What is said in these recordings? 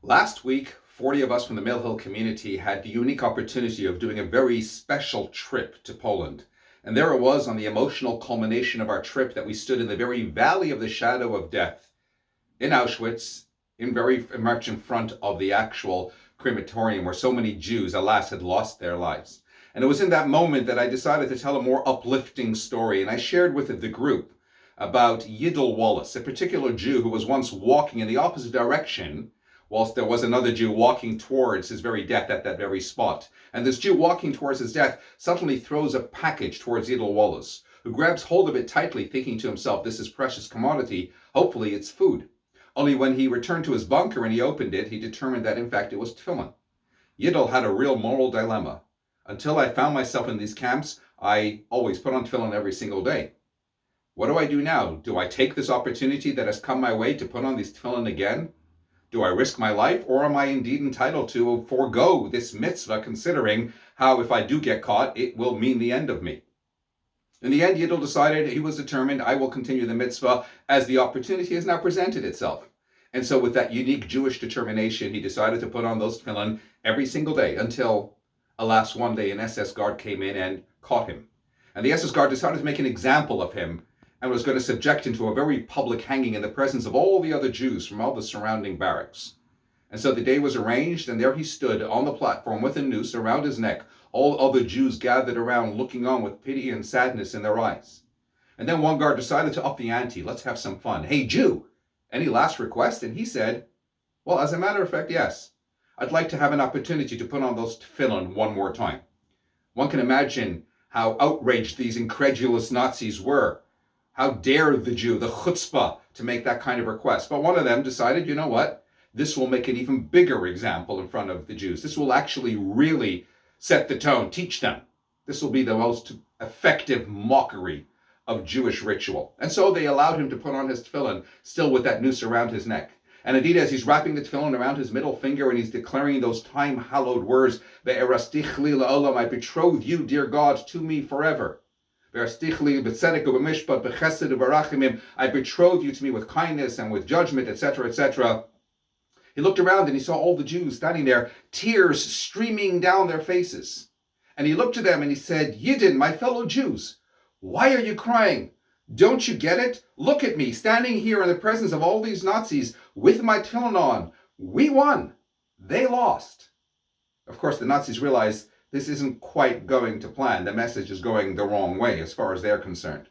Last week, 40 of us from the Mill Hill community had the unique opportunity of doing a very special trip to Poland. And there it was on the emotional culmination of our trip that we stood in the very valley of the shadow of death in Auschwitz, in very much in front of the actual crematorium where so many Jews, alas, had lost their lives. And it was in that moment that I decided to tell a more uplifting story. And I shared with the group about Yiddel Wallace, a particular Jew who was once walking in the opposite direction whilst there was another Jew walking towards his very death at that very spot. And this Jew walking towards his death suddenly throws a package towards Yiddel Wallace, who grabs hold of it tightly, thinking to himself, this is precious commodity, hopefully it's food. Only when he returned to his bunker and he opened it, he determined that in fact it was tefillin. Yiddel had a real moral dilemma. Until I found myself in these camps, I always put on tefillin every single day. What do I do now? Do I take this opportunity that has come my way to put on these tefillin again? Do I risk my life, or am I indeed entitled to forego this mitzvah, considering how if I do get caught, it will mean the end of me? In the end, Yiddel decided, he was determined, I will continue the mitzvah as the opportunity has now presented itself. And so with that unique Jewish determination, he decided to put on those tefillin every single day until, alas, one day an SS guard came in and caught him. And the SS guard decided to make an example of him and was going to subject him to a very public hanging in the presence of all the other Jews from all the surrounding barracks. And so the day was arranged, and there he stood on the platform with a noose around his neck, all other Jews gathered around looking on with pity and sadness in their eyes. And then one guard decided to up the ante. Let's have some fun. Hey, Jew, any last request? And he said, well, as a matter of fact, yes. I'd like to have an opportunity to put on those tefillin one more time. One can imagine how outraged these incredulous Nazis were. How dare the Jew, the chutzpah, to make that kind of request? But one of them decided, you know what? This will make an even bigger example in front of the Jews. This will actually really set the tone, teach them. This will be the most effective mockery of Jewish ritual. And so they allowed him to put on his tefillin, still with that noose around his neck. And indeed, as he's wrapping the tefillin around his middle finger and he's declaring those time-hallowed words, Ve'erastich li la'olam, I betroth you, dear God, to me forever. I betroth you to me with kindness and with judgment, etc., etc. He looked around and he saw all the Jews standing there, tears streaming down their faces. And he looked to them and he said, Yidden, my fellow Jews, why are you crying? Don't you get it? Look at me, standing here in the presence of all these Nazis with my tefillin on. We won. They lost. Of course, the Nazis realized this isn't quite going to plan. The message is going the wrong way as far as they're concerned.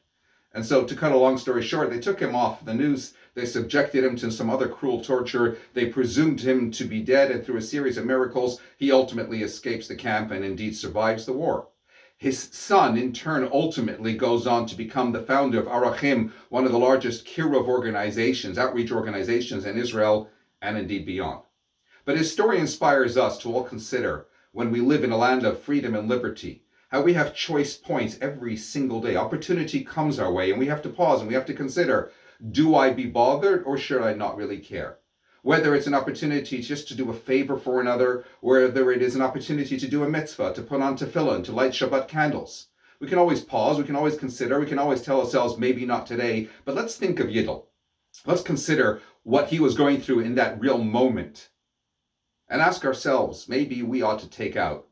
And so, to cut a long story short, they took him off the noose. They subjected him to some other cruel torture. They presumed him to be dead, and through a series of miracles, he ultimately escapes the camp and indeed survives the war. His son, in turn, ultimately goes on to become the founder of Arachim, one of the largest Kiruv organizations, outreach organizations in Israel, and indeed beyond. But his story inspires us to all consider, when we live in a land of freedom and liberty, how we have choice points every single day. Opportunity comes our way and we have to pause and we have to consider, do I be bothered or should I not really care? Whether it's an opportunity just to do a favor for another, whether it is an opportunity to do a mitzvah, to put on tefillin, to light Shabbat candles. We can always pause, we can always consider, we can always tell ourselves, maybe not today, but let's think of Yiddel. Let's consider what he was going through in that real moment. And ask ourselves, maybe we ought to take out,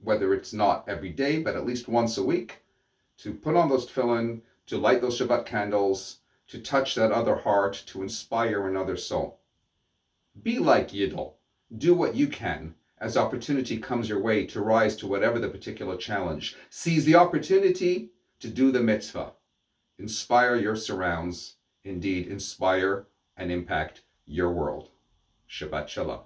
whether it's not every day, but at least once a week, to put on those tefillin, to light those Shabbat candles, to touch that other heart, to inspire another soul. Be like Yiddel. Do what you can as opportunity comes your way to rise to whatever the particular challenge. Seize the opportunity to do the mitzvah. Inspire your surrounds. Indeed, inspire and impact your world. Shabbat Shalom.